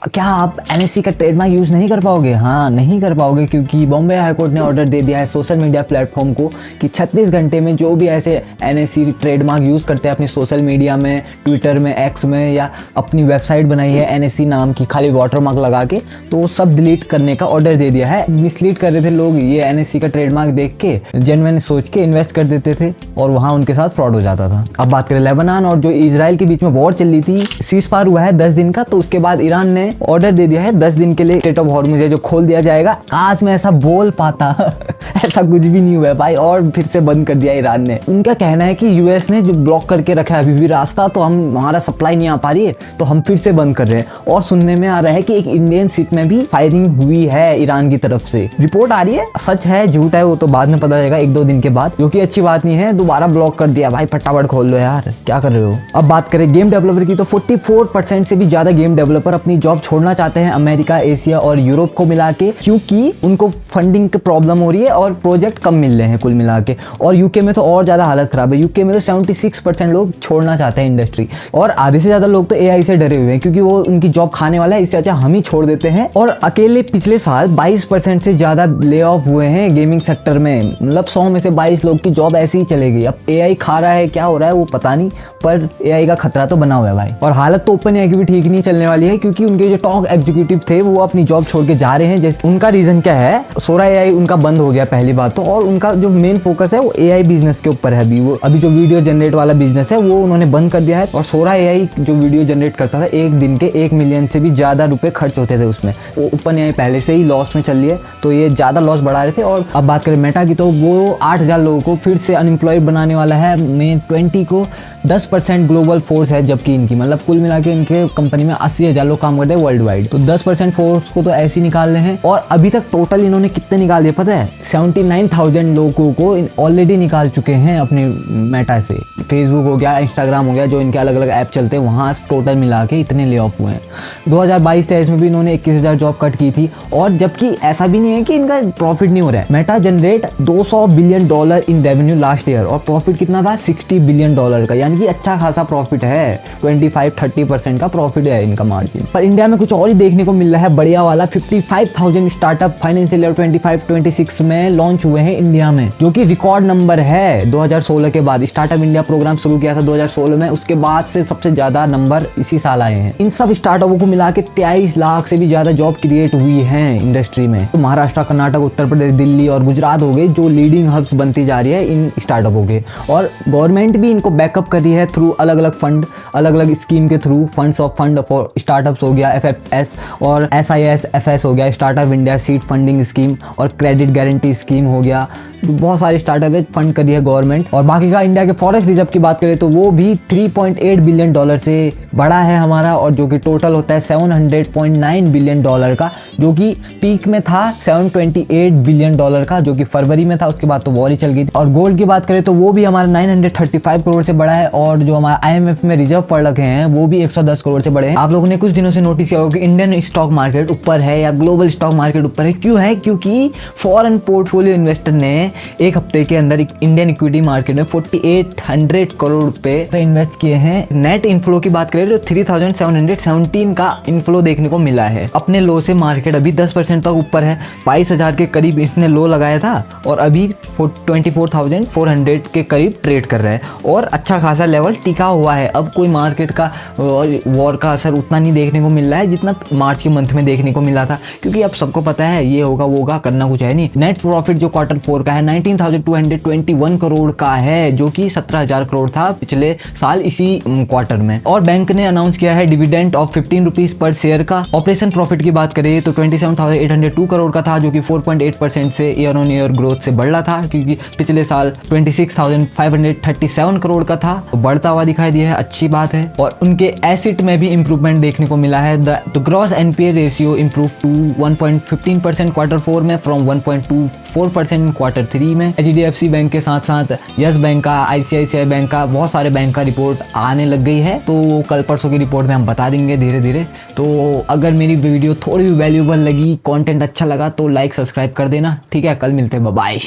क्या आप एनएससी का ट्रेडमार्क यूज़ नहीं कर पाओगे? हाँ, नहीं कर पाओगे क्योंकि बॉम्बे हाई कोर्ट ने ऑर्डर दे दिया है सोशल मीडिया प्लेटफॉर्म को कि 36 घंटे में जो भी ऐसे एनएससी ट्रेडमार्क यूज़ करते हैं अपनी सोशल मीडिया में, ट्विटर में, एक्स में या अपनी वेबसाइट बनाई है एनएससी नाम की खाली वाटरमार्क लगा के, तो वो सब डिलीट करने का ऑर्डर दे दिया है। मिसलीड कर रहे थे लोग, ये एनएससी का ट्रेडमार्क देख के जेन्युइन सोच के इन्वेस्ट कर देते थे और वहाँ उनके साथ फ्रॉड हो जाता था। अब बात करें लेबनान और जो इजराइल के बीच में वॉर चल रही थी, सीज फायर हुआ है 10 दिन का, तो उसके बाद ईरान ने ऑर्डर दे दिया है 10 दिन के लिए स्ट्रेट ऑफ हॉर्मुज़ जो खोल दिया जाएगा। काश मैं ऐसा बोल पाता ऐसा कुछ भी नहीं हुआ है भाई, और फिर से बंद कर दिया ईरान ने। उनका कहना है कि यूएस ने जो ब्लॉक करके रखा है अभी भी रास्ता, तो हमारा सप्लाई नहीं आ पा रही है, तो हम फिर से बंद कर रहे हैं। और सुनने में आ रहा है कि एक इंडियन शिप में भी फायरिंग हुई है ईरान की तरफ से। रिपोर्ट आ रही है, सच है झूठ है वो तो बाद में पता चलेगा 1-2 दिन के बाद, जो कि अच्छी बात नहीं है। दोबारा ब्लॉक कर दिया भाई, फटाफट खोल लो यार, क्या कर रहे हो। अब बात करें गेम डेवलपर की, तो 44% से भी ज्यादा गेम डेवलपर अपनी जॉब छोड़ना चाहते हैं अमेरिका, एशिया और यूरोप को मिला के, क्योंकि उनको फंडिंग की प्रॉब्लम हो रही है और प्रोजेक्ट कम मिल रहे हैं कुल मिला के। और यूके में तो और ज्यादा हालत खराब है। यूके में तो 76% लोग छोड़ना चाहते हैं इंडस्ट्री, और आधे से ज्यादा लोग तो एआई से डरे हुए हैं क्योंकि वो उनकी जॉब खाने वाला है, इससे अच्छा हम ही छोड़ देते हैं। और अकेले पिछले साल 22% से ज्यादा ले ऑफ हुए हैं गेमिंग सेक्टर में, मतलब 100 में से 22 लोग की जॉब ऐसे ही चले गई। अब एआई खा रहा है, क्या हो रहा है वो पता नहीं, पर एआई का खतरा तो बना हुआ है भाई। और हालत तो ओपन एआई की भी ठीक नहीं चलने वाली है क्योंकि उनके जो टॉप एग्जीक्यूटिव थे वो अपनी जॉब छोड़ के जा रहे हैं। जैसे उनका रीजन क्या है, सोरा एआई उनका बंद हो गया पहली बात तो, और उनका जो मेन फोकस है वो एआई बिजनेस के ऊपर है। अभी जो वीडियो जनरेट वाला बिजनेस है वो उन्होंने बंद कर दिया है। और सोरा एआई जो वीडियो जनरेट करता था, एक दिन के 1 मिलियन से भी ज्यादा रुपए खर्च होते थे उसमें। वो ओपन एआई पहले से ही लॉस में चल रही है, तो ये ज्यादा लॉस बढ़ा रहे थे। और अब बात करें मेटा की, तो वो 8000 लोगों को फिर से अनएम्प्लॉयड बनाने वाला है। मई 20 को 10% ग्लोबल फोर्स है, जबकि इनकी मतलब कुल मिला के इनके कंपनी में 80,000 लोग काम करते हैं वर्ल्ड वाइड, तो 10% फोर्स को तो ऐसे ही निकाल रहे हैं। और अभी तक टोटल इन्होंने कितने निकाल दिए पता है? 79,000 लोगों को ऑलरेडी निकाल चुके हैं अपने मेटा से। फेसबुक हो गया, इंस्टाग्राम हो गया, जो इनके अलग अलग ऐप चलते हैं, वहाँ टोटल मिला के इतने ले ऑफ हुए हैं। 2022-23 में भी इन्होंने 21,000 जॉब कट की थी। और जबकि ऐसा भी नहीं है कि इनका प्रॉफिट नहीं हो रहा है। Meta generate $200 billion in revenue last year, और प्रॉफिट कितना था? $60 बिलियन का, यानी कि अच्छा खासा प्रॉफिट है। 25-30% का प्रॉफिट है इनका मार्जिन। पर इंडिया में कुछ और ही देखने को मिल रहा है बढ़िया वाला। 55,000 स्टार्टअप फाइनेंशियल ईयर 25-26 में लॉन्च हुए हैं इंडिया में, जो कि रिकॉर्ड नंबर है। 2016 के बाद स्टार्टअप इंडिया प्रोग्राम शुरू किया था 2016 में, उसके बाद से सबसे ज्यादा नंबर इसी साल आए हैं। इन सब स्टार्टअपों को मिला के 23 लाख से भी ज्यादा जॉब क्रिएट हुई है इंडस्ट्री में। तो महाराष्ट्र, कर्नाटक, उत्तर प्रदेश, दिल्ली और गुजरात हो गए जो लीडिंग हब्स बनती जा रही है इन स्टार्टअपों के। और गवर्नमेंट भी इनको बैकअप कर रही है थ्रू अलग अलग फंड, अलग अलग स्कीम के through. Funds of fund for startups हो गया FFS, और SISFS हो गया, startup India seed funding scheme, और क्रेडिट गारंटी स्कीम हो गया। बहुत सारे स्टार्टअप फंड करी है गवर्नमेंट। और बाकी का इंडिया के फॉरेक्स रिजर्व की बात करें तो वो भी $3.8 बिलियन से बड़ा है हमारा, और जो कि टोटल होता है $700.9 बिलियन का, जो कि पीक में था $728 बिलियन का, जो कि फरवरी में था। उसके बाद तो वॉर ही चल गई थी। और गोल्ड की बात करें तो वो भी हमारा 935 करोड़ से बड़ा है, और जो हमारा IMF में रिजर्व पड़ रखे हैं वो भी 110 करोड़ से बड़े हैं। आप लोगों ने कुछ दिनों से नोटिस किया होगा कि इंडियन स्टॉक मार्केट ऊपर है या ग्लोबल स्टॉक मार्केट ऊपर है। क्यों है? क्योंकि फॉरेन पोर्टफोलियो इन्वेस्टर ने एक हफ्ते के अंदर इंडियन इक्विटी मार्केट में 4800 करोड़ रुपए इन्वेस्ट किए हैं। नेट इनफ्लो की बात करें तो 3717 का इनफ्लो देखने को मिला है। अपने लो से मार्केट अभी 10% तक ऊपर है। 22,000 के करीब इसने लो लगाया था और अभी 24,400 के करीब ट्रेड कर रहा है, और अच्छा खासा लेवल टिका हुआ है। अब कोई मार्केट का वॉर का असर उतना नहीं देखने को मिल रहा है जितना मार्च के मंथ में देखने को मिला था, क्योंकि अब सबको पता है ये होगा वो होगा, करना कुछ है नहीं। नेट प्रॉफिट जो Q4 का है 19,221 करोड़ का है, जो कि 17,000 करोड़ था पिछले साल इसी क्वार्टर में। और बैंक ने अनाउंस किया है dividend of 15 rupees per share का। ऑपरेशन प्रॉफिट की बात करें तो 27,802 करोड़ का था, जो कि 4.8% से ईयर ऑन ईयर ग्रोथ से बढ़ रहा था, क्योंकि पिछले साल 26,537 करोड़ का था, तो बढ़ता हुआ दिखाई दिया है, अच्छी बात है। और उनके एसिड में भी इंप्रूवमेंट देखने को मिला है। The gross NPA ratio improve to 1.15% Q4 में फ्रॉम 1.24% Q3 में। HDFC बैंक के साथ साथ यस बैंक का, ICICI बैंक का, बहुत सारे बैंक का रिपोर्ट आने लग गई है, तो कल परसों की रिपोर्ट में हम बता देंगे धीरे धीरे। तो अगर मेरी वीडियो थोड़ी भी वैल्यूएबल लगी, कंटेंट अच्छा लगा तो लाइक सब्सक्राइब कर देना, ठीक है। कल मिलते हैं, बाय बाय।